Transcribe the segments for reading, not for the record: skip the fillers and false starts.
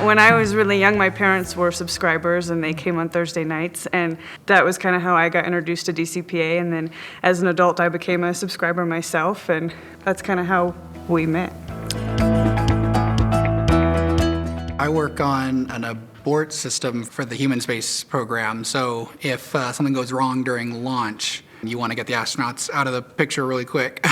When I was really young, my parents were subscribers, and they came on Thursday nights, and that was kind of how I got introduced to DCPA. And then as an adult, I became a subscriber myself, and that's kind of how we met. I work on an abort system for the human space program. So if something goes wrong during launch, you want to get the astronauts out of the picture really quick.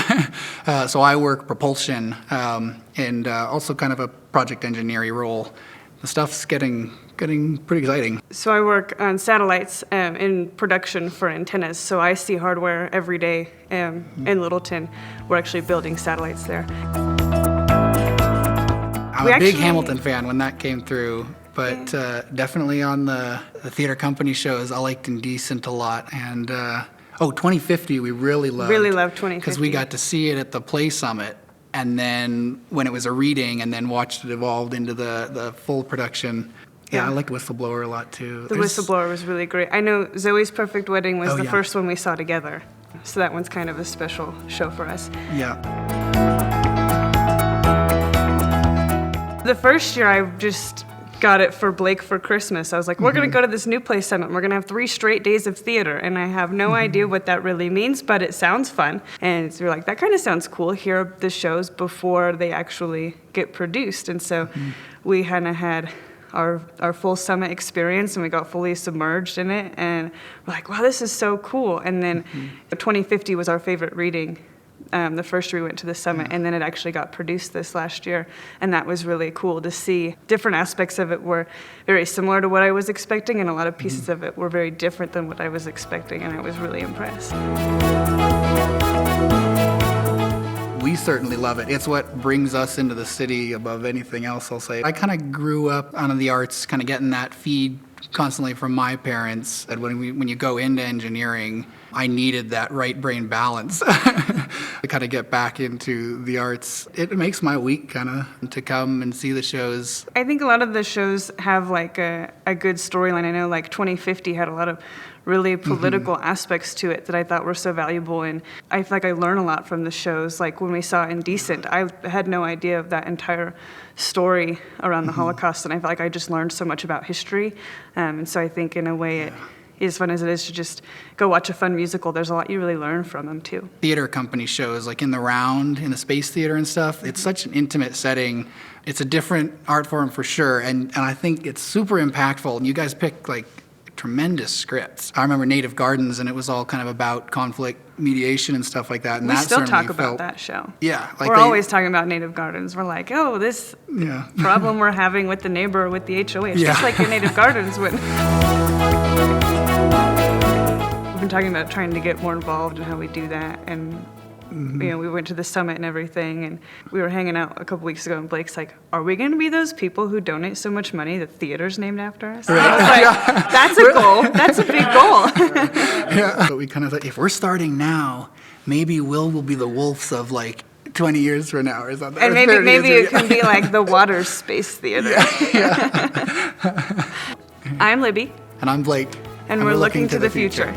So I work propulsion and also kind of a project engineering role. The stuff's getting pretty exciting. So I work on satellites in production for antennas. So I see hardware every day in Littleton. We're actually building satellites there. I'm a big Hamilton fan when that came through, but definitely on the theater company shows, I liked Indecent a lot. And 2050 we really loved. Really loved 2050. Because we got to see it at the Play Summit, and then when it was a reading, and then watched it evolve into the full production. Yeah, I liked Whistleblower a lot too. The Whistleblower was really great. I know Zoe's Perfect Wedding was the first one we saw together. So that one's kind of a special show for us. Yeah. The first year, I just got it for Blake for Christmas. I was like, we're going to go to this new Play Summit. We're going to have 3 straight days of theater. And I have no idea what that really means, but it sounds fun. And so we're like, that kind of sounds cool. Here are the shows before they actually get produced. And so we kind of had our full summit experience, and we got fully submerged in it. And we're like, wow, this is so cool. And then 2050 was our favorite reading. The first year we went to the summit, and then it actually got produced this last year, and that was really cool to see. Different aspects of it were very similar to what I was expecting, and a lot of pieces of it were very different than what I was expecting, and I was really impressed. We certainly love it. It's what brings us into the city above anything else, I'll say. I kind of grew up out of the arts, kind of getting that feed constantly from my parents. And when you go into engineering, I needed that right brain balance to kind of get back into the arts. It makes my week kind of to come and see the shows. I think a lot of the shows have like a good storyline. I know like 2050 had a lot of really political aspects to it that I thought were so valuable, and I feel like I learn a lot from the shows. Like when we saw Indecent, I had no idea of that entire story around the Holocaust, and I felt like I just learned so much about history. And so I think in a way it, as fun as it is to just go watch a fun musical, there's a lot you really learn from them too. Theater company shows, like in the round, in the space theater and stuff, it's such an intimate setting. It's a different art form for sure, and I think it's super impactful. And you guys pick like tremendous scripts. I remember Native Gardens, and it was all kind of about conflict mediation and stuff like that. And we that still talk about that show. Yeah. Like we're always talking about Native Gardens. We're like, oh, this problem we're having with the neighbor with the HOA. It's just like your Native Gardens would. We've been talking about trying to get more involved in how we do that, and you know, we went to the summit and everything, and we were hanging out a couple weeks ago, and Blake's like, are we going to be those people who donate so much money that theater's named after us? And I was like, that's a goal. That's a big goal. But we kind of thought, if we're starting now, maybe will be the wolves of like 20 years from now or something. And maybe it can be like the water space theater. Yeah. I'm Libby. And I'm Blake. And we're looking to the future.